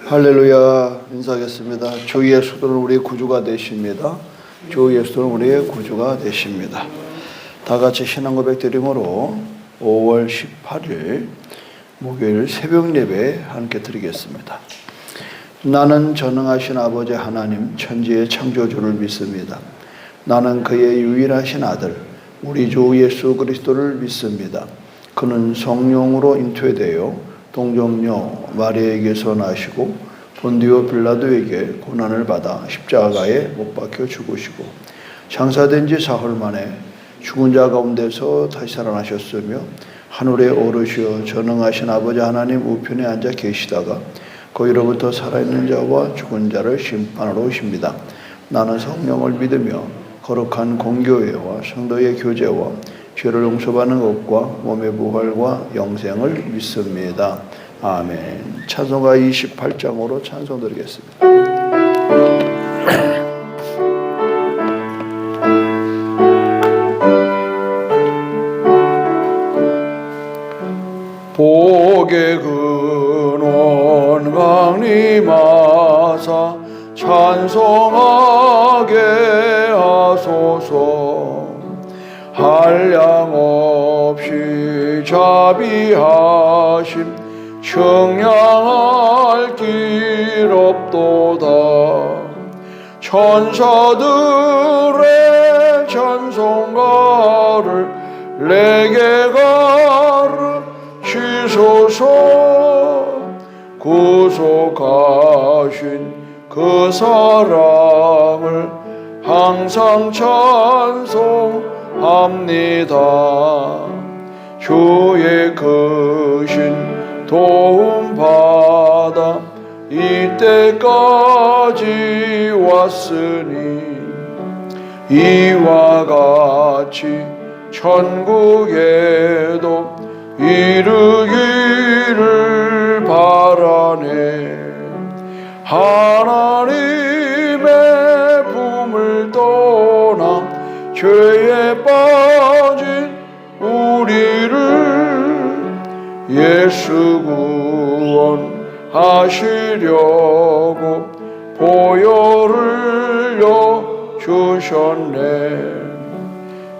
할렐루야. 인사하겠습니다. 주 예수는 우리의 구주가 되십니다. 주 예수는 우리의 구주가 되십니다. 다 같이 신앙 고백 드림으로 5월 18일 목요일 새벽 예배 함께 드리겠습니다. 나는 전능하신 아버지 하나님 천지의 창조주를 믿습니다. 나는 그의 유일하신 아들 우리 주 예수 그리스도를 믿습니다. 그는 성령으로 잉태되어 동정녀 마리아에게서 나시고 본디오 빌라도에게 고난을 받아 십자가에 못 박혀 죽으시고 장사된 지 사흘 만에 죽은 자 가운데서 다시 살아나셨으며 하늘에 오르시어 전능하신 아버지 하나님 우편에 앉아 계시다가 거기로부터 살아있는 자와 죽은 자를 심판하러 오십니다. 나는 성령을 믿으며 거룩한 공교회와 성도의 교제와 죄를 용서받는 것과 몸의 부활과 영생을 믿습니다. 아멘. 찬송가 28장으로 찬송 드리겠습니다. 복의 근원 강림하사 찬송하게 하소서. 한량없이 자비하심 청량할 길 없도다. 천사들의 찬송가를 내게 가르치소서. 구속하신 그 사랑을 항상 찬송합니다. 주의 크신 도움 받아 이때까지 왔으니 이와 같이 천국에도 이르기를 바라네. 하나님의 품을 떠나 죄에 빠진 우리를 예수 구원하시려고 보혈을 주셨네.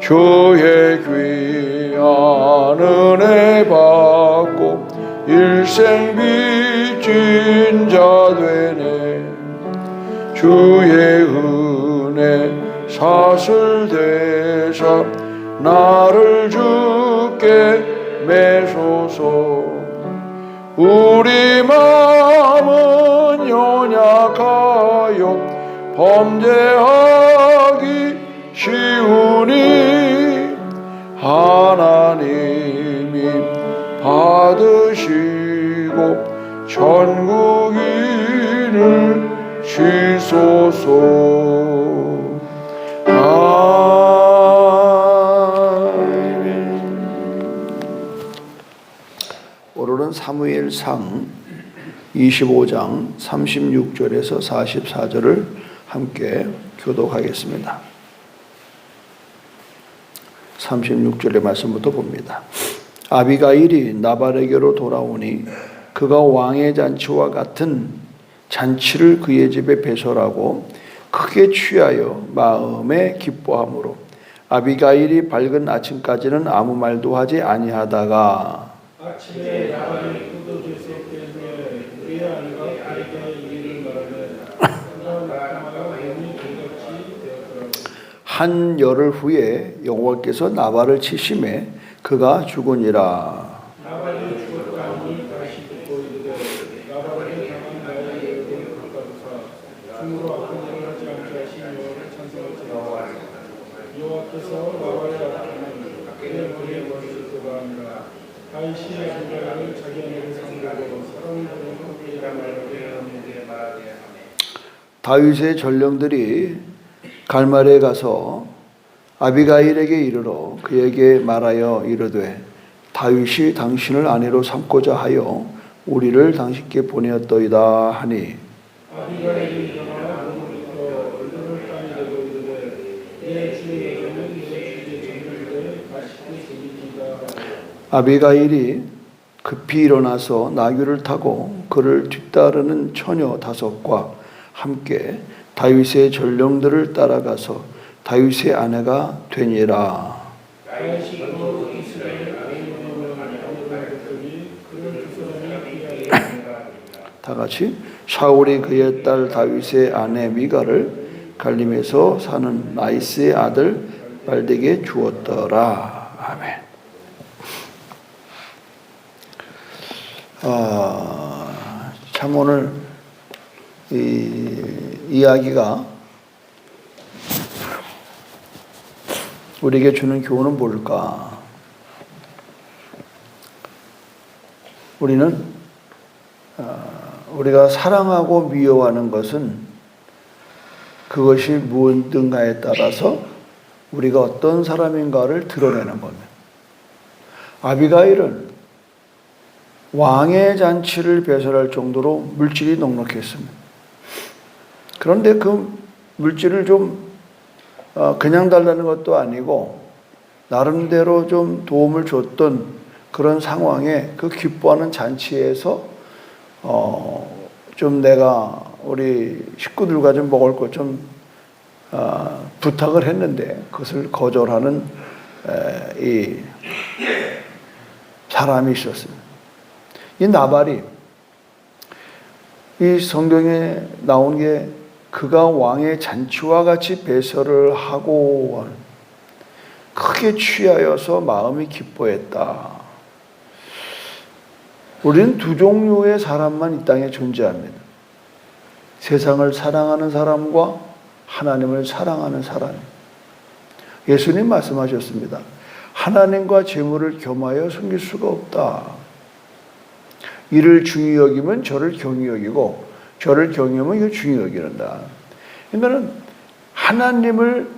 주의 귀한 은혜 받고 일생 빚진 자 되네. 주의 은혜 사슬되사 나를 주께 매소서. 우리 마음은 연약하여 범죄하기 쉬우니 하나님이 받으시고 천국인을 주소서. 오늘은 사무엘상 25장 36절에서 44절을 함께 교독하겠습니다. 36절의 말씀부터 봅니다. 아비가일이 나발에게로 돌아오니 그가 왕의 잔치와 같은 잔치를 그의 집에 배설하고 크게 취하여 마음에 기뻐하므로 아비가일이 밝은 아침까지는 아무 말도 하지 아니하다가 아침에 나발이 그것에서 깨며 그의 아내가 그에게 이르기를 말하되 한 열흘 후에 여호와께서 나발을 치심에 그가 죽으니라. 나발이 죽었다니 다시 듣고 이르되 나발에게 당한 나의 여인을 갚아주사 중으로 아픈 일을 하지 않게 하신 여호와를 찬송할지어다. 여호와께서 나발의 아픔은 그의 머리에 머리를 그가 아니라 다윗이 아비가일을 자기 아내를 상대하고 사랑을 부르는 그의 말하게 하며 다윗의 전령들이 갈말에 가서 아비가일에게 이르러 그에게 말하여 이르되 다윗이 당신을 아내로 삼고자 하여 우리를 당신께 보내었더이다 하니 아비가일이 일어나 몸부터 얼굴을 땅에 대고 이르되 내 주의 여자는 내 주의 전령들의 가시게 되리이다. 아비가일이 급히 일어나서 나귀를 타고 그를 뒤따르는 처녀 5과 함께 다윗의 전령들을 따라가서 다윗의 아내가 되니라. 다윗이 그 이스라엘 아이오니와 아이오니들이 그를 두 사람이 피하여 다 같이 샤울이 그의 딸 다윗의 아내 미가를 갈림에서 사는 나이스의 아들 발덱에게 주었더라. 아멘. 참 오늘 이 이야기가 우리에게 주는 교훈은 뭘까? 우리는 우리가 사랑하고 미워하는 것은 그것이 무엇인가에 따라서 우리가 어떤 사람인가를 드러내는 겁니다. 아비가일은 왕의 잔치를 배설할 정도로 물질이 넉넉했습니다. 그런데 그 물질을 좀 그냥 달라는 것도 아니고 나름대로 좀 도움을 줬던 그런 상황에 그 기뻐하는 잔치에서 좀 내가 우리 식구들과 좀 먹을 것 좀 부탁을 했는데 그것을 거절하는 이 사람이 있었습니다. 이 나발이 이 성경에 나온 게 그가 왕의 잔치와 같이 배설을 하고 크게 취하여서 마음이 기뻐했다. 우리는 두 종류의 사람만 이 땅에 존재합니다. 세상을 사랑하는 사람과 하나님을 사랑하는 사람. 예수님 말씀하셨습니다. 하나님과 재물을 겸하여 섬길 수가 없다. 이를 중히 여기면 저를 경히 여기고 저를 경히 여기면 이걸 중히 여기는다. 그러니까 하나님을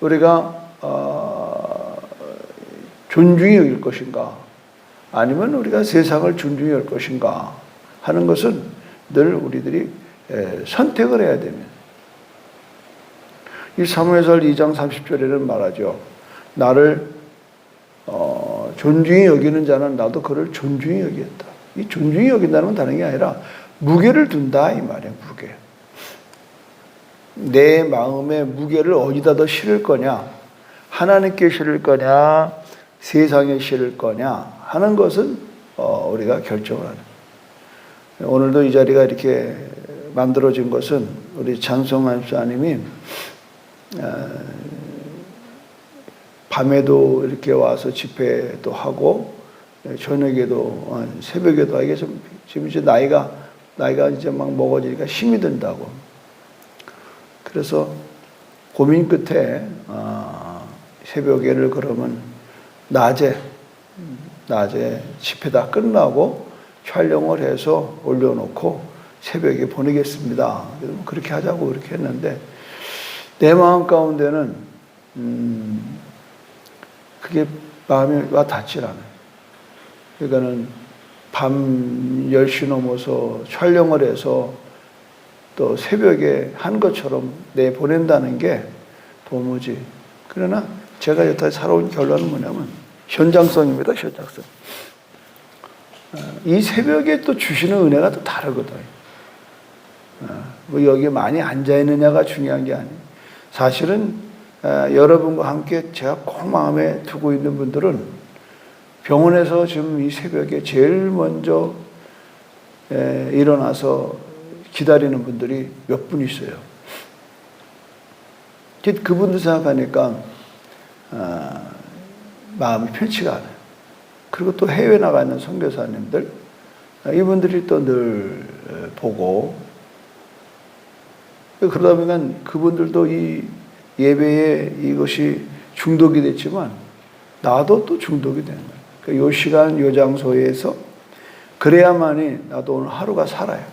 우리가 존중히 여길 것인가 아니면 우리가 세상을 존중히 여길 것인가 하는 것은 늘 우리들이 선택을 해야 됩니다. 이 사무엘서 2장 30절에는 말하죠. 나를 존중히 여기는 자는 나도 그를 존중히 여기겠다. 이 존중히 여긴다는 건 다른 게 아니라 무게를 둔다 이 말이에요. 무게. 내 마음의 무게를 어디다 더 실을 거냐, 하나님께 실을 거냐, 세상에 실을 거냐 하는 것은 우리가 결정을 하는. 오늘도 이 자리가 이렇게 만들어진 것은 우리 장성환 집사님이 밤에도 이렇게 와서 집회도 하고 저녁에도 새벽에도 하게 지금 이제 나이가 이제 막 먹어지니까 힘이 든다고. 그래서 고민 끝에 새벽에를 그러면 낮에 집회 다 끝나고 촬영을 해서 올려놓고 새벽에 보내겠습니다. 그렇게 하자고 그렇게 했는데 내 마음 가운데는 그게 마음이 와 닿질 않아요. 그러니까는 밤 10시 넘어서 촬영을 해서 또 새벽에 한 것처럼 내 보낸다는 게 도무지. 그러나 제가 여태까지 살아온 결론은 뭐냐면 현장성입니다. 현장성. 이 새벽에 또 주시는 은혜가 또 다르거든. 뭐 여기 많이 앉아있느냐가 중요한 게 아니에요. 사실은 여러분과 함께 제가 꼭 마음에 두고 있는 분들은 병원에서 지금 이 새벽에 제일 먼저 일어나서 기다리는 분들이 몇 분 있어요. 그분들 생각하니까 마음이 편치가 않아요. 그리고 또 해외 나가 있는 선교사님들 이분들이 또 늘 보고 그러다 보면 그분들도 이 예배에 이것이 중독이 됐지만 나도 또 중독이 되는 거예요. 그러니까 요 시간 요 장소에서 그래야만이 나도 오늘 하루가 살아요.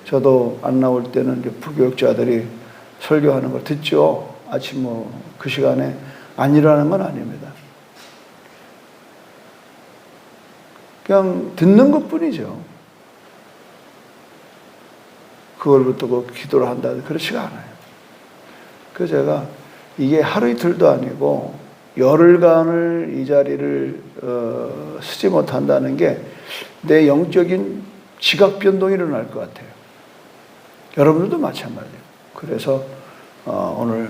저도 안 나올 때는 이제 부교육자들이 설교하는 걸 듣죠. 아침 그 시간에 안 일어나는 건 아닙니다. 그냥 듣는 것 뿐이죠. 그걸부터 기도를 한다. 그렇지가 않아요. 그래서 제가 이게 하루 이틀도 아니고 열흘간을 이 자리를 쓰지 못한다는 게 내 영적인 지각 변동이 일어날 것 같아요. 여러분들도 마찬가지예요. 그래서 오늘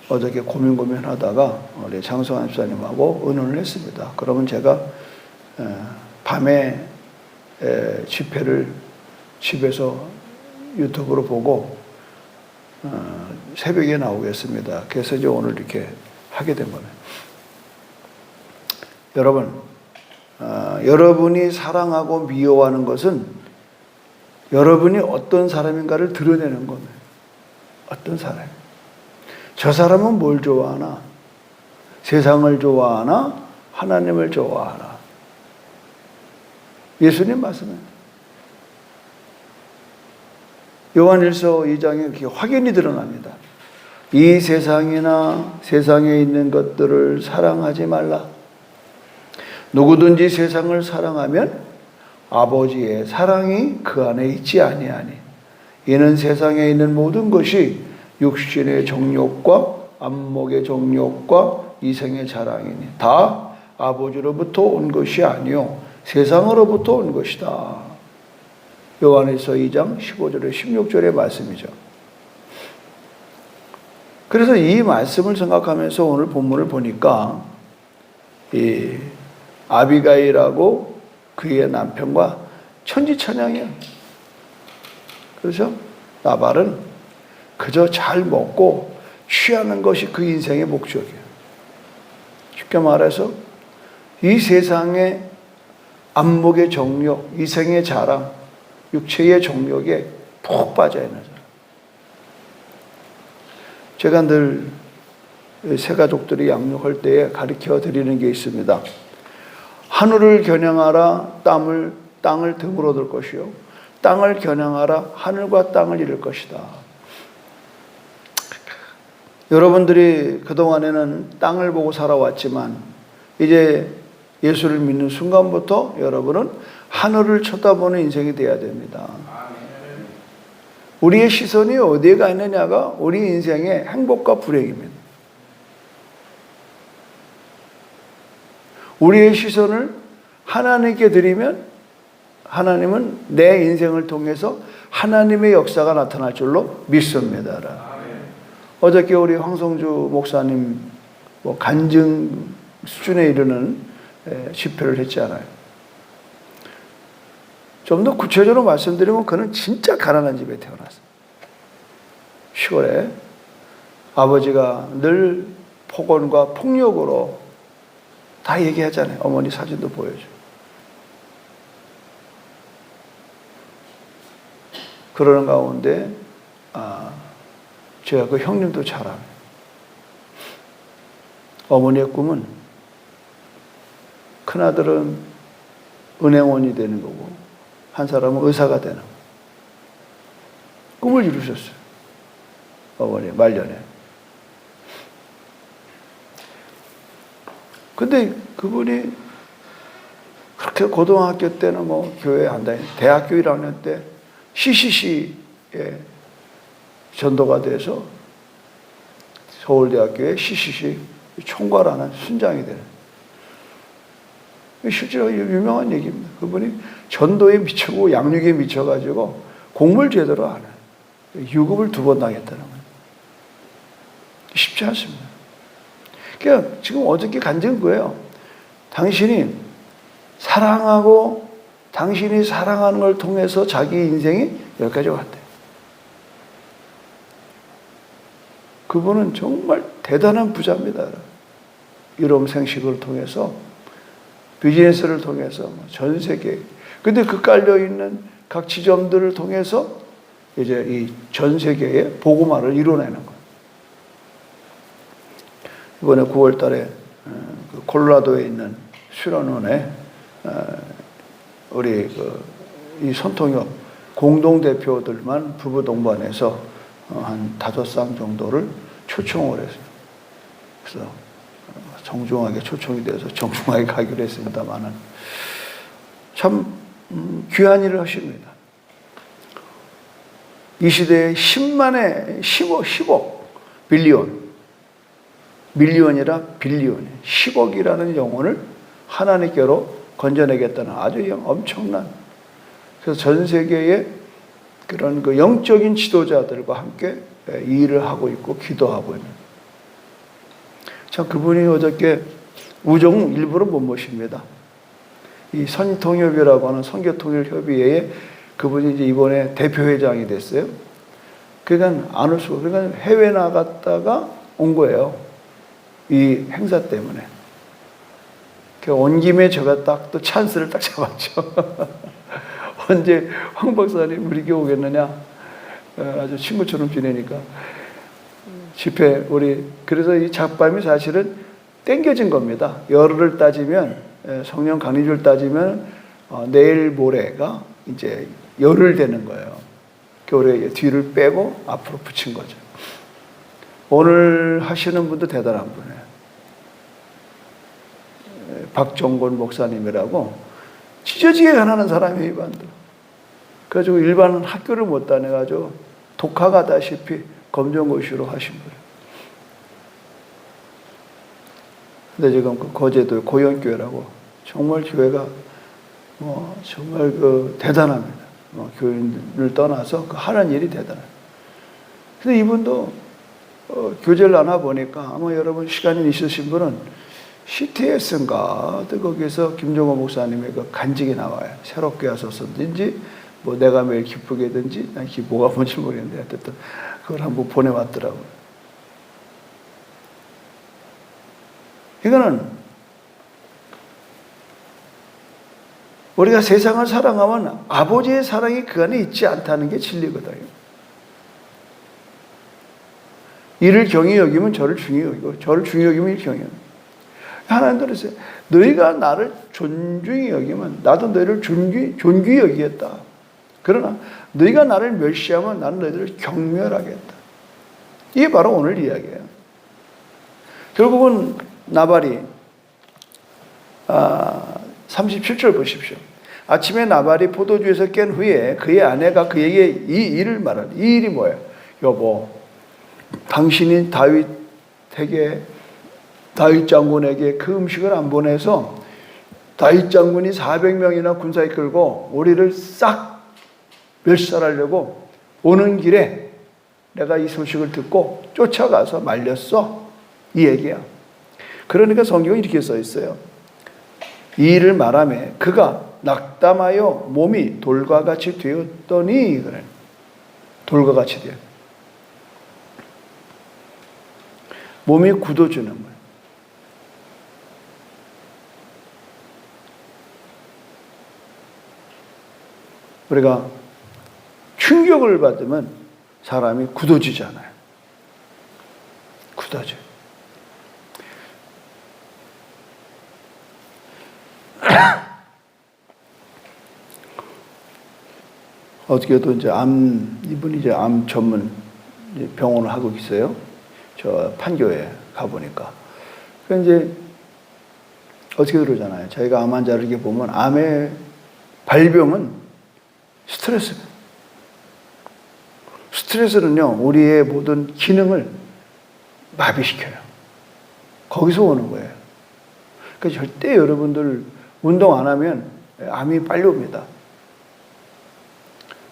어저께 고민하다가 우리 장성환 집사님하고 의논을 했습니다. 그러면 제가 밤에 집회를 집에서 유튜브로 보고 새벽에 나오겠습니다. 그래서 이제 오늘 이렇게 하게 된 거네요. 여러분, 여러분이 사랑하고 미워하는 것은 여러분이 어떤 사람인가를 드러내는 겁니다. 어떤 사람? 저 사람은 뭘 좋아하나? 세상을 좋아하나? 하나님을 좋아하나? 예수님 말씀입니다. 요한일서 2장에 이렇게 확연히 드러납니다. 이 세상이나 세상에 있는 것들을 사랑하지 말라. 누구든지 세상을 사랑하면 아버지의 사랑이 그 안에 있지 아니하니 이는 세상에 있는 모든 것이 육신의 정욕과 안목의 정욕과 이생의 자랑이니 다 아버지로부터 온 것이 아니요 세상으로부터 온 것이다. 요한일서 2장 15절에 16절의 말씀이죠. 그래서 이 말씀을 생각하면서 오늘 본문을 보니까 이 아비가일하고 그의 남편과 천지찬양이야. 그렇죠? 나발은 그저 잘 먹고 취하는 것이 그 인생의 목적이에요. 쉽게 말해서 이 세상의 안목의 정욕, 이생의 자랑, 육체의 정욕에 푹 빠져 있는 사람. 제가 늘 새 가족들이 양육할 때에 가르쳐 드리는 게 있습니다. 하늘을 겨냥하라 땅을 등으로 얻을 것이요 땅을 겨냥하라 하늘과 땅을 잃을 것이다. 여러분들이 그동안에는 땅을 보고 살아왔지만 이제 예수를 믿는 순간부터 여러분은 하늘을 쳐다보는 인생이 되어야 됩니다. 우리의 시선이 어디에 가 있느냐가 우리 인생의 행복과 불행입니다. 우리의 시선을 하나님께 드리면 하나님은 내 인생을 통해서 하나님의 역사가 나타날 줄로 믿습니다. 어저께 우리 황성주 목사님 간증 수준에 이르는 집회를 했잖아요. 좀 더 구체적으로 말씀드리면 그는 진짜 가난한 집에 태어났어요. 시골에 아버지가 늘 폭언과 폭력으로 다 얘기하잖아요. 어머니 사진도 보여줘. 그러는 가운데 제가 그 형님도 잘 알아요. 어머니의 꿈은 큰아들은 은행원이 되는 거고 한 사람은 의사가 되는 거예요. 꿈을 이루셨어요. 어머니 말년에. 근데 그분이 그렇게 고등학교 때는 교회 안 다니고 대학교 1학년 때 CCC에 전도가 돼서 서울대학교의 CCC 총괄하는 순장이 되는. 실제로 유명한 얘기입니다. 그분이 전도에 미치고 양육에 미쳐가지고 공부를 제대로 안 해요. 유급을 2번 당했다는 거예요. 쉽지 않습니다. 그러니까 지금 어저께 간증 거예요. 당신이 사랑하고 당신이 사랑하는 걸 통해서 자기 인생이 여기까지 왔대요. 그분은 정말 대단한 부자입니다. 유럽 생식을 통해서 비즈니스를 통해서 전 세계. 근데 그 깔려있는 각 지점들을 통해서 이제 이 전 세계에 복음화를 이뤄내는 거예요. 이번에 9월 달에 콜로라도에 있는 수련원에 우리 이 손통역 공동대표들만 부부 동반해서 한 5쌍 정도를 초청을 했어요. 그래서 정중하게 초청이 돼서 정중하게 가기로 했습니다만은 참 귀한 일을 하십니다. 이 시대에 10억 빌리온 밀리언이라 빌리언, 10억이라는 영혼을 하나님께로 건져내겠다는 아주 엄청난, 그래서 전 세계의 그런 그 영적인 지도자들과 함께 이 일을 하고 있고 기도하고 있는. 참 그분이 어저께 우정 일부러 못 모십니다. 이 선통협이라고 하는 선교통일협의회에 그분이 이제 이번에 대표회장이 됐어요. 그러니까 안 올 수가, 그러니까 해외 나갔다가 온 거예요. 이 행사 때문에. 온 김에 제가 딱 또 찬스를 딱 잡았죠. 언제 황 박사님 우리 교회 오겠느냐? 아주 친구처럼 지내니까. 집회, 그래서 이 잡밤이 사실은 땡겨진 겁니다. 열흘을 따지면, 성령 강림주를 따지면, 내일 모레가 이제 열흘 되는 거예요. 우리가 뒤를 빼고 앞으로 붙인 거죠. 오늘 하시는 분도 대단한 분이에요. 박정곤 목사님이라고 찢어지게 가난한 사람이에요, 이반도. 그래가지고 일반 학교를 못 다녀가지고 독학하다시피 검정고시로 하신 거예요. 근데 지금 그 거제도 고영교회라고 정말 교회가 정말 대단합니다. 교인을 떠나서 하는 일이 대단해요. 근데 이분도 교제를 나눠 보니까 아마 여러분 시간이 있으신 분은 CTS인가 거기서 김종호 목사님의 그 간직이 나와요. 새롭게 하소서든지 뭐 내가 매일 기쁘게든지 뭐가 뭔지 모르겠는데 어쨌든 그걸 한번 보내왔더라고요. 이거는 우리가 세상을 사랑하면 아버지의 사랑이 그 안에 있지 않다는 게 진리거든요. 이를 경히 여기면 저를 중히 여기고 저를 중히 여기면 이를 경히 여기고. 하나님 들으세요. 너희가 나를 존중히 여기면 나도 너희를 존귀히 여기겠다. 그러나 너희가 나를 멸시하면 나는 너희들을 경멸하겠다. 이게 바로 오늘 이야기예요. 결국은 나발이 37절 보십시오. 아침에 나발이 포도주에서 깬 후에 그의 아내가 그에게 이 일을 말하니, 이 일이 뭐예요? 여보, 당신이 다윗 장군에게 그 음식을 안 보내서 다윗 장군이 400명이나 군사 이끌고 우리를 싹 멸살하려고 오는 길에 내가 이 소식을 듣고 쫓아가서 말렸어. 이 얘기야. 그러니까 성경에 이렇게 써 있어요. 이 일을 말하며 그가 낙담하여 몸이 돌과 같이 되었더니, 그래. 돌과 같이 되어. 몸이 굳어지는 거예요. 우리가 충격을 받으면 사람이 굳어지잖아요. 굳어져요. 어떻게든 이제 이분이 이제 암 전문 병원을 하고 있어요. 저 판교에 가보니까. 그 이제 어떻게 그러잖아요. 저희가 암 환자를 이렇게 보면 암의 발병은 스트레스는요, 우리의 모든 기능을 마비시켜요. 거기서 오는 거예요. 그러니까 절대 여러분들 운동 안 하면 암이 빨리 옵니다.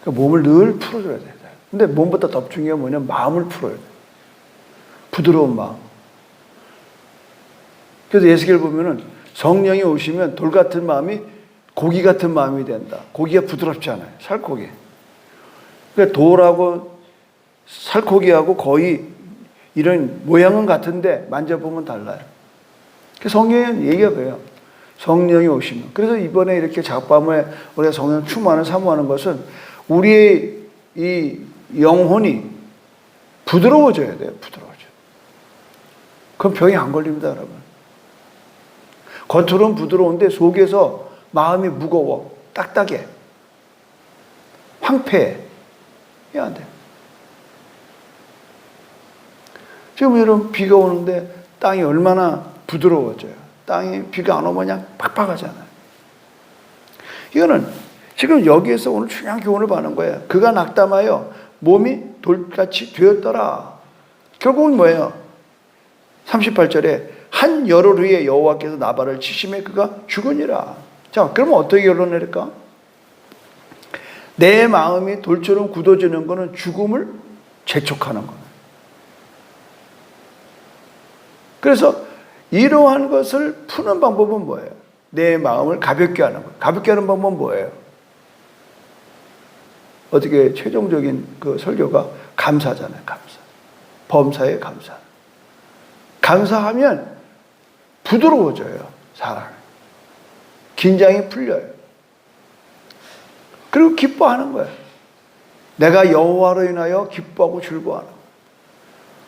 그러니까 몸을 늘 풀어줘야 돼요. 근데 몸보다 더 중요한 게 뭐냐면 마음을 풀어야 돼요. 부드러운 마음. 그래서 예수께를 보면은 성령이 오시면 돌 같은 마음이 고기 같은 마음이 된다. 고기가 부드럽지 않아요. 살코기. 그러니까 돌하고 살코기하고 거의 이런 모양은 같은데 만져보면 달라요. 성령은 얘기가 그래요. 성령이 오시면. 그래서 이번에 이렇게 작밤에 우리가 성령 충만을 사모하는 것은 우리의 이 영혼이 부드러워져야 돼요. 부드러워져. 그럼 병이 안 걸립니다, 여러분. 겉으로는 부드러운데 속에서 마음이 무거워, 딱딱해, 황폐해. 이게 안 돼요. 지금 여러분 비가 오는데 땅이 얼마나 부드러워져요. 땅이 비가 안 오면 그냥 팍팍하잖아요. 이거는 지금 여기에서 오늘 중요한 교훈을 받는 거예요. 그가 낙담하여 몸이 돌같이 되었더라. 결국은 뭐예요? 38절에 한 열흘 후에 여호와께서 나발을 치심에 그가 죽으니라. 자, 그러면 어떻게 결론 내릴까? 내 마음이 돌처럼 굳어지는 것은 죽음을 재촉하는 거예요. 그래서 이러한 것을 푸는 방법은 뭐예요? 내 마음을 가볍게 하는 거예요. 가볍게 하는 방법은 뭐예요? 어떻게 최종적인 그 설교가 감사잖아요. 감사. 범사에 감사. 감사하면 부드러워져요. 사랑이. 긴장이 풀려요. 그리고 기뻐하는 거예요. 내가 여호와로 인하여 기뻐하고 즐거워하는 거예요.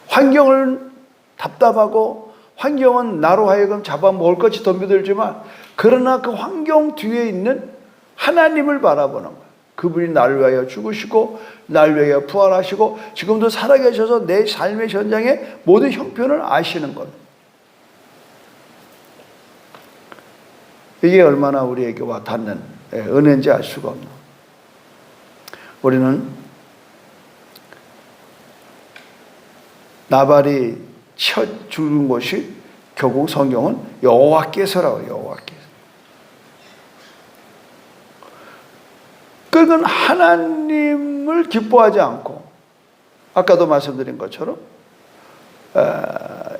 환경은 답답하고 환경은 나로 하여금 잡아먹을 것이 덤벼들지만 그러나 그 환경 뒤에 있는 하나님을 바라보는 거예요. 그분이 나를 위하여 죽으시고 나를 위하여 부활하시고 지금도 살아계셔서 내 삶의 현장의 모든 형편을 아시는 것. 이게 얼마나 우리에게 와 닿는 은혜인지 알 수가 없는. 우리는 나발이 쳐 죽은 곳이 결국 성경은 여호와께서라고. 여호와께서. 그건 하나님을 기뻐하지 않고 아까도 말씀드린 것처럼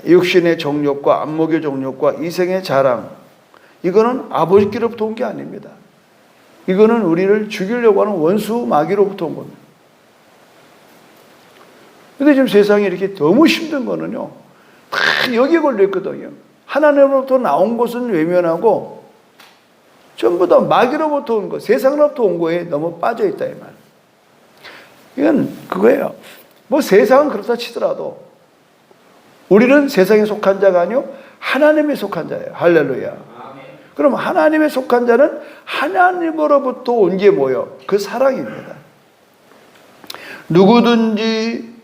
육신의 정욕과 안목의 정욕과 이생의 자랑, 이거는 아버지께로부터 온 게 아닙니다. 이거는 우리를 죽이려고 하는 원수 마귀로부터 온 겁니다. 근데 지금 세상이 이렇게 너무 힘든 거는요, 다 여기에 걸려있거든요. 하나님으로부터 나온 것은 외면하고 전부 다 마귀로부터 온 거, 세상으로부터 온 거에 너무 빠져있다 이 말. 이건 그거예요. 뭐 세상은 그렇다 치더라도 우리는 세상에 속한 자가 아니요 하나님에 속한 자예요. 할렐루야. 그럼 하나님에 속한 자는 하나님으로부터 온 게 뭐예요? 그 사랑입니다. 누구든지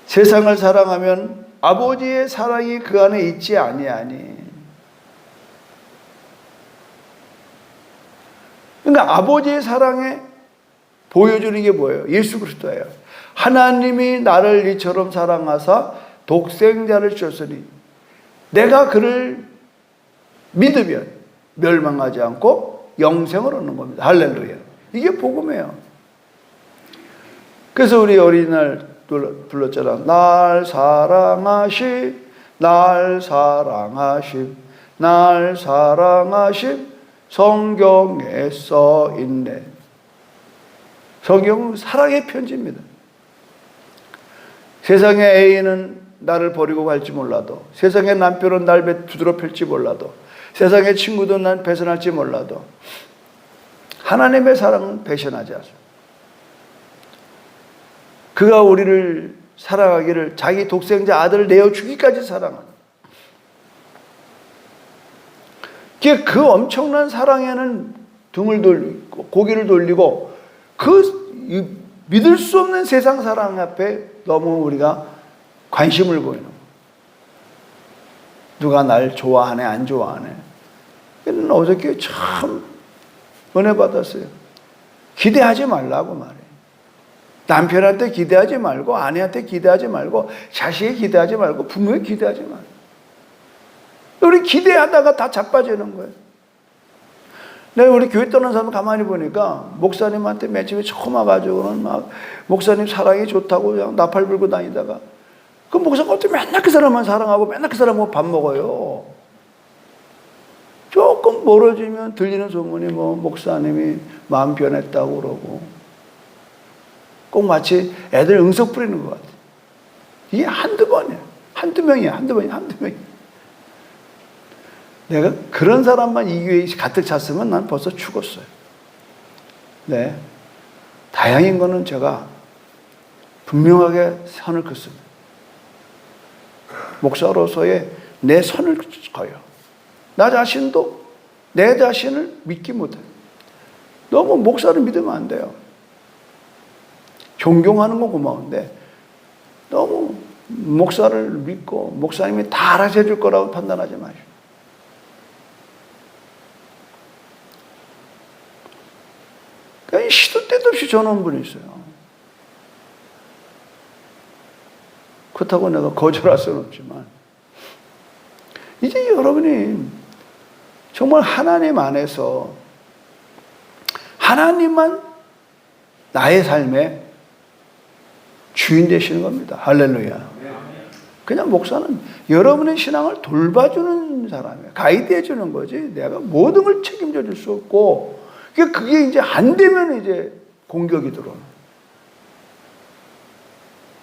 세상을 사랑하면 아버지의 사랑이 그 안에 있지 아니하니. 그러니까 아버지의 사랑에 보여주는 게 뭐예요? 예수 그리스도예요. 하나님이 나를 이처럼 사랑하사 독생자를 주셨으니 내가 그를 믿으면 멸망하지 않고 영생을 얻는 겁니다. 할렐루야. 이게 복음이에요. 그래서 우리 어린이날 불렀잖아. 날 사랑하심, 날 사랑하심, 날 사랑하심. 성경에 써 있네. 성경은 사랑의 편지입니다. 세상의 애인은 나를 버리고 갈지 몰라도, 세상의 남편은 날 두드러필지 몰라도, 세상의 친구도 난 배신할지 몰라도 하나님의 사랑은 배신하지 않습니다. 그가 우리를 사랑하기를 자기 독생자 아들을 내어 주기까지 사랑합니다. 그 엄청난 사랑에는 등을 돌리고 고개를 돌리고 그 믿을 수 없는 세상 사랑 앞에 너무 우리가 관심을 보이는 거예요. 누가 날 좋아하네 안 좋아하네. 어저께 참 은혜 받았어요. 기대하지 말라고 말해요. 남편한테 기대하지 말고 아내한테 기대하지 말고 자식에 기대하지 말고 부모에 기대하지 말고. 우리 기대하다가 다 자빠지는 거예요. 내가 우리 교회 떠난 사람 가만히 보니까 목사님한테 맨 처음에 처음 와가지고는 막 목사님 사랑이 좋다고 그냥 나팔 불고 다니다가 그 목사가 어떻게 맨날 그 사람만 사랑하고 맨날 그 사람하고 밥 먹어요. 조금 멀어지면 들리는 소문이 뭐 목사님이 마음 변했다고 그러고 꼭 마치 애들 응석 부리는 것 같아요. 이게 한두 번이에요. 한두 명이야. 내가 그런 사람만 이 교회에 가득 찼으면 난 벌써 죽었어요. 네. 다행인 거는 제가 분명하게 선을 긋습니다. 목사로서의 내 선을 그어요. 나 자신도 내 자신을 믿기 못해요. 너무 목사를 믿으면 안 돼요. 존경하는 건 고마운데 너무 목사를 믿고 목사님이 다 알아서 해줄 거라고 판단하지 마시고. 시도 때도 없이 전화 온 분이 있어요. 그 그렇다고 내가 거절할 수는 없지만, 이제 여러분이 정말 하나님 안에서 하나님만 나의 삶의 주인 되시는 겁니다. 할렐루야. 그냥 목사는 여러분의 신앙을 돌봐주는 사람이에요. 가이드해 주는 거지. 내가 모든 걸 책임져 줄 수 없고, 그게 이제 안 되면 이제 공격이 들어오는.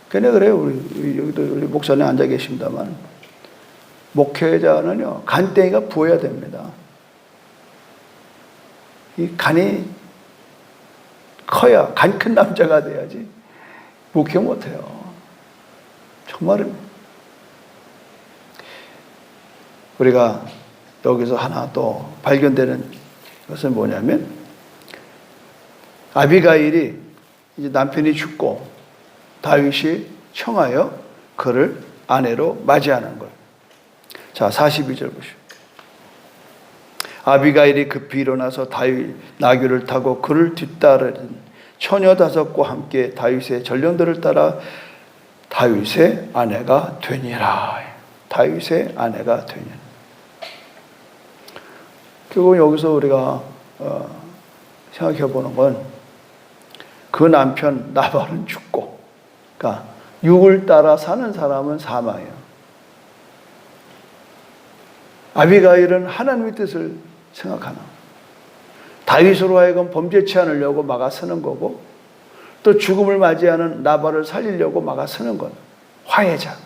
그래요. 여기도 우리 목사님 앉아 계십니다만, 목회자는요, 간땡이가 부어야 됩니다. 이 간이 커야, 간 큰 남자가 돼야지 목회 못해요. 정말은. 우리가 여기서 하나 또 발견되는 것은 뭐냐면, 아비가일이 이제 남편이 죽고 다윗이 청하여 그를 아내로 맞이하는 것. 자, 42절 보시오. 아비가일이 급히 일어나서 다윗 나귀를 타고 그를 뒤따르는 처녀 5과 함께 다윗의 전령들을 따라 다윗의 아내가 되니라. 다윗의 아내가 되니라. 결국 여기서 우리가 생각해 보는 건, 그 남편 나발은 죽고, 그러니까 육을 따라 사는 사람은 사망이에요. 아비가일은 하나님의 뜻을 생각하나, 다윗으로 하여금 범죄치 않으려고 막아서는 거고, 또 죽음을 맞이하는 나발을 살리려고 막아서는 건 화해자.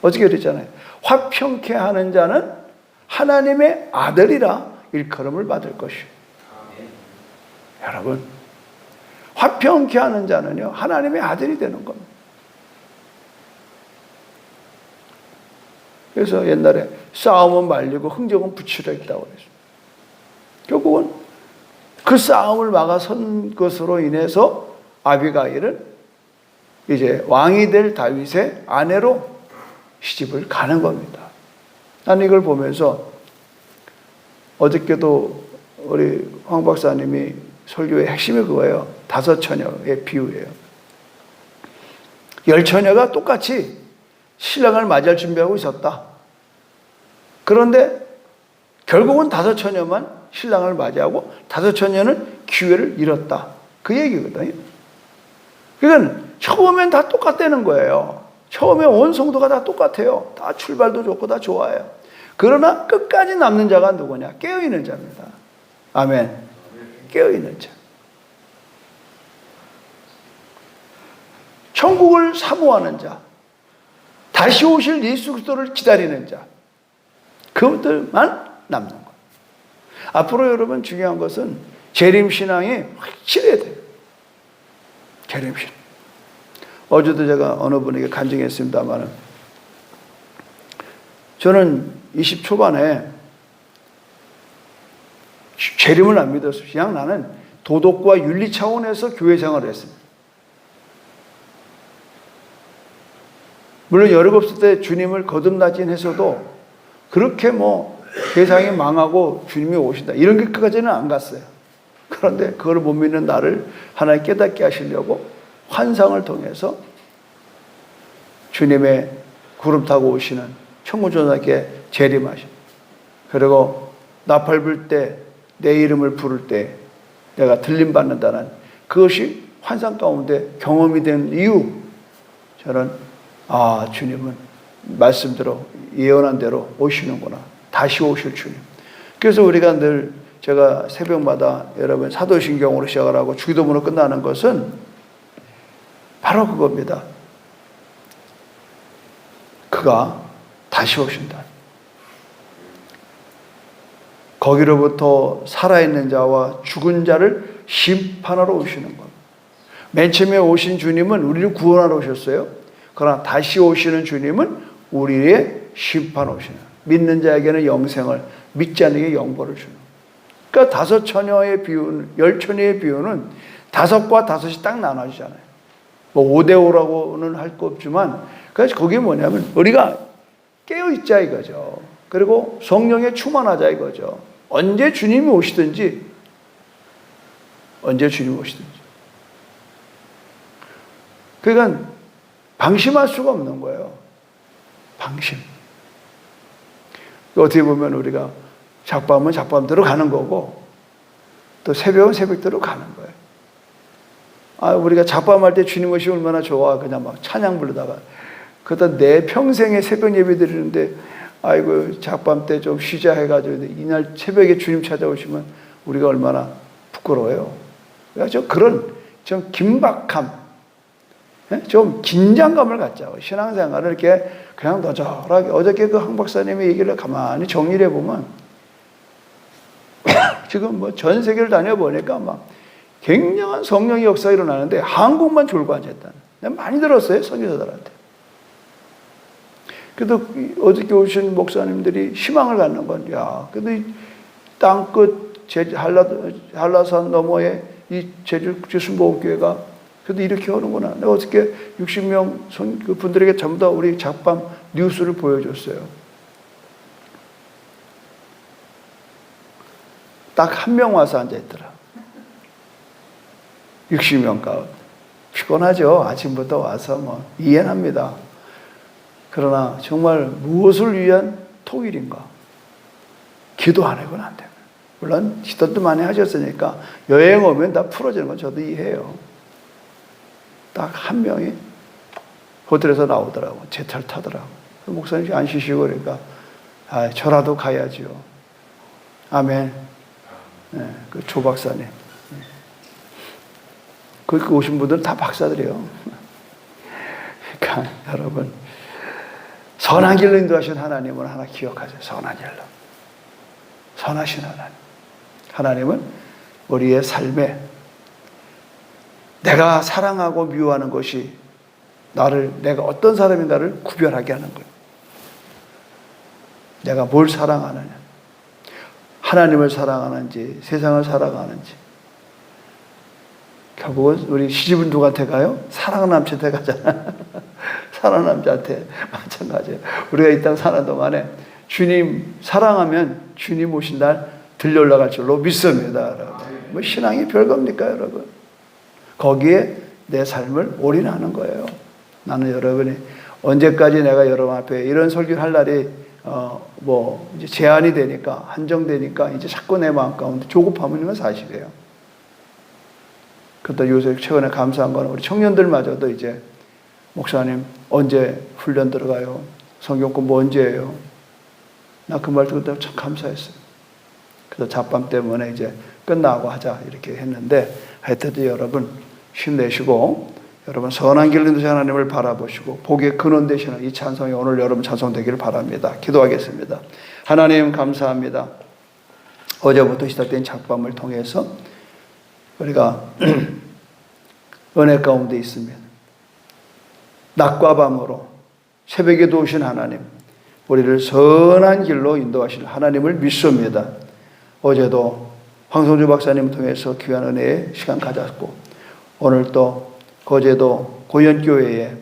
어떻게 그랬잖아요. 화평케 하는 자는 하나님의 아들이라 일컬음을 받을 것이요. 여러분, 화평케 하는 자는요, 하나님의 아들이 되는 겁니다. 그래서 옛날에 싸움은 말리고 흥정은 붙이려 했다고 그랬어요. 결국은 그 싸움을 막아선 것으로 인해서 아비가일은 이제 왕이 될 다윗의 아내로 시집을 가는 겁니다. 나는 이걸 보면서 어저께도 우리 황 박사님이 설교의 핵심이 그거예요. 5 처녀의 비유예요. 10 처녀가 똑같이 신랑을 맞이할 준비하고 있었다. 그런데 결국은 5 처녀만 신랑을 맞이하고 5 처녀는 기회를 잃었다. 그 얘기거든요. 그러니까 처음엔 다 똑같다는 거예요. 처음에 온 성도가 다 똑같아요. 다 출발도 좋고 다 좋아요. 그러나 끝까지 남는 자가 누구냐? 깨어있는 자입니다. 아멘. 깨어있는 자. 천국을 사모하는 자. 다시 오실 예수 그리스도를 기다리는 자. 그것들만 남는 거예요. 앞으로 여러분 중요한 것은 재림신앙이 확실해야 돼요. 재림신앙. 어제도 제가 어느 분에게 간증했습니다만, 저는 20 초반에 재림을 안 믿었어요. 그냥 나는 도덕과 윤리 차원에서 교회 생활을 했습니다. 물론 17살 때 주님을 거듭나진해서도 그렇게 세상이 망하고 주님이 오신다 이런 것까지는 안 갔어요. 그런데 그걸 못 믿는 나를 하나님 깨닫게 하시려고 환상을 통해서 주님의 구름 타고 오시는 천군천사께 재림하신, 그리고 나팔 불 때 내 이름을 부를 때 내가 들림받는다는 그것이 환상 가운데 경험이 된 이후, 저는 주님은 말씀대로 예언한 대로 오시는구나. 다시 오실 주님. 그래서 우리가 늘, 제가 새벽마다 여러분 사도신경으로 시작을 하고 주기도문으로 끝나는 것은 바로 그겁니다. 그가 다시 오신다. 거기로부터 살아있는 자와 죽은 자를 심판하러 오시는 것. 맨 처음에 오신 주님은 우리를 구원하러 오셨어요. 그러나 다시 오시는 주님은 우리의 심판하러 오시는, 믿는 자에게는 영생을, 믿지 않는 자에게 영벌을 주는. 그러니까 5 처녀의 비유는, 10 처녀의 비유는 5과 5이 딱 나눠지잖아요. 5대5라고는 할 거 없지만, 그래서 그게 뭐냐면 우리가 깨어있자 이거죠. 그리고 성령에 충만하자 이거죠. 언제 주님이 오시든지, 그러니까 방심할 수가 없는 거예요. 방심. 어떻게 보면 우리가 작밤은 작밤대로 가는 거고 또 새벽은 새벽대로 가는 거예요. 우리가 작밤할 때 주님 것이 얼마나 좋아. 그냥 막 찬양 부르다가 그러다 내 평생에 새벽 예배 드리는데 아이고 작밤 때 좀 쉬자 해가지고 이날 새벽에 주님 찾아오시면 우리가 얼마나 부끄러워요. 그래서 그런 좀 긴박함, 좀 긴장감을 갖자고 신앙생활을 이렇게 그냥 너절하게 어저께 그 황 박사님의 얘기를 가만히 정리를 해보면 지금 뭐 전 세계를 다녀보니까 막 굉장한 성령의 역사가 일어나는데 한국만 졸고 앉아있다는. 내가 많이 들었어요 선교사들한테. 그래도 어저께 오신 목사님들이 희망을 갖는 건, 그래도 땅끝 한라산 너머에 이 제주 순복음교회가 그래도 이렇게 하는구나. 내가 어저께 60명 그 분들에게 전부 다 우리 작밤 뉴스를 보여줬어요. 딱 한 명 와서 앉아있더라. 60명 가운데. 피곤하죠. 아침부터 와서 뭐 이해합니다. 그러나 정말 무엇을 위한 통일인가? 기도 안 해고는 안 됩니다. 물론 기도도 많이 하셨으니까 여행 오면 다 풀어지는 건 저도 이해해요. 딱 한 명이 호텔에서 나오더라고. 제차를 타더라고. 목사님이 안 쉬시고 그러니까 저라도 가야지요. 아멘. 네, 그 조 박사님. 거기 오신 분들은 다 박사들이에요. 그러니까 여러분 선한 길로 인도하신 하나님을 하나 기억하세요. 선한 길로. 선하신 하나님. 하나님은 우리의 삶에 내가 사랑하고 미워하는 것이 내가 어떤 사람인가를 구별하게 하는 거예요. 내가 뭘 사랑하느냐. 하나님을 사랑하는지 세상을 사랑하는지. 결국은 우리 시집은 누구한테 가요? 사랑하는 남자한테 가잖아. 사랑하는 남자한테 마찬가지예요. 우리가 이 땅 사는 동안에 주님 사랑하면 주님 오신 날 들려 올라갈 줄로 믿습니다. 여러분. 뭐 신앙이 별겁니까 여러분? 거기에 내 삶을 올인하는 거예요. 나는 여러분이 언제까지 내가 여러분 앞에 이런 설교를 할 날이 이제 제한이 되니까 한정되니까 이제 자꾸 내 마음 가운데 조급함은 있는 건 사실이에요. 그러다 요새 최근에 감사한 건 우리 청년들마저도 이제 목사님 언제 훈련 들어가요? 성경 공부 언제 해요? 나 그 말 듣고 참 감사했어요. 그래서 잡밤 때문에 이제 끝나고 하자 이렇게 했는데 하여튼 여러분 힘내시고 여러분 선한 길로 인도하신 하나님을 바라보시고 복의 근원 되시는 이 찬송이 오늘 여러분 찬송되기를 바랍니다. 기도하겠습니다. 하나님 감사합니다. 어제부터 시작된 잡밤을 통해서 우리가 은혜 가운데 있습니다. 낮과 밤으로 새벽에도 오신 하나님, 우리를 선한 길로 인도하실 하나님을 믿습니다. 어제도 황성주 박사님 통해서 귀한 은혜의 시간 가졌고 오늘 또 거제도 고현교회에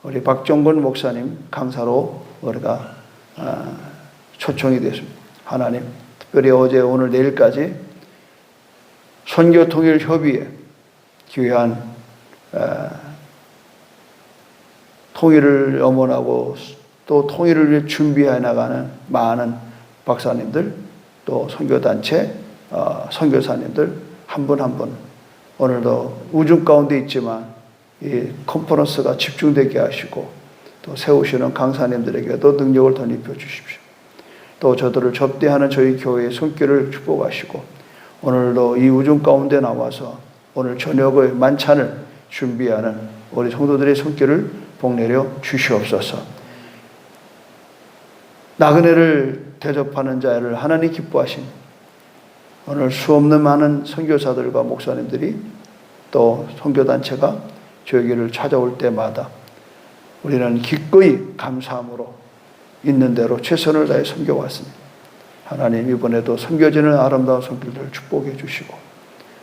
우리 박정근 목사님 강사로 우리가 초청이 됐습니다. 하나님 특별히 어제 오늘 내일까지 선교통일협의회 귀한 통일을 염원하고 또 통일을 위해 준비해 나가는 많은 박사님들 또 선교단체 선교사님들 한 분 한 분 오늘도 우중 가운데 있지만 이 컨퍼런스가 집중되게 하시고 또 세우시는 강사님들에게도 능력을 더 입혀 주십시오. 또 저들을 접대하는 저희 교회의 손길을 축복하시고 오늘도 이 우중 가운데 나와서 오늘 저녁의 만찬을 준비하는 우리 성도들의 손길을 복내려 주시옵소서. 나그네를 대접하는 자를 하나님 기뻐하신 오늘 수없는 많은 선교사들과 목사님들이 또 선교단체가 저희를 찾아올 때마다 우리는 기꺼이 감사함으로 있는 대로 최선을 다해 섬겨왔습니다. 하나님 이번에도 섬겨지는 아름다운 손길들을 축복해 주시고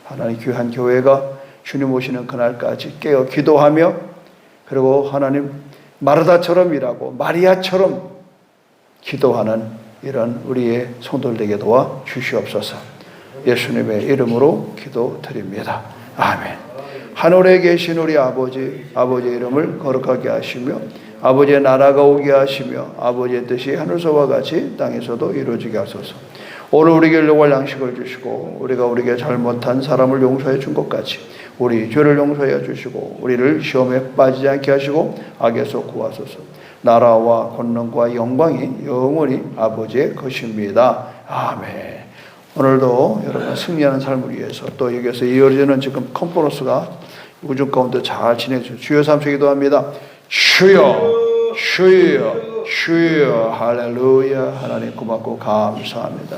하나님 귀한 교회가 주님 오시는 그날까지 깨어 기도하며 그리고 하나님 마르다처럼 일하고 마리아처럼 기도하는 이런 우리의 성도들에게 도와 주시옵소서. 예수님의 이름으로 기도드립니다. 아멘. 하늘에 계신 우리 아버지, 아버지의 이름을 거룩하게 하시며 아버지의 나라가 오게 하시며 아버지의 뜻이 하늘서와 같이 땅에서도 이루어지게 하소서. 오늘 우리에게 일용할 양식을 주시고 우리가 우리에게 잘못한 사람을 용서해 준 것 같이 우리 죄를 용서해 주시고 우리를 시험에 빠지지 않게 하시고 악에서 구하소서. 나라와 권능과 영광이 영원히 아버지의 것입니다. 아멘. 오늘도 여러분 승리하는 삶을 위해서 또 여기에서 이어지는 지금 컨퍼런스가 우주 가운데 잘 지내주세요. 주여 삼세 기도합니다. 주여 주여 주여 할렐루야. 하나님 고맙고 감사합니다.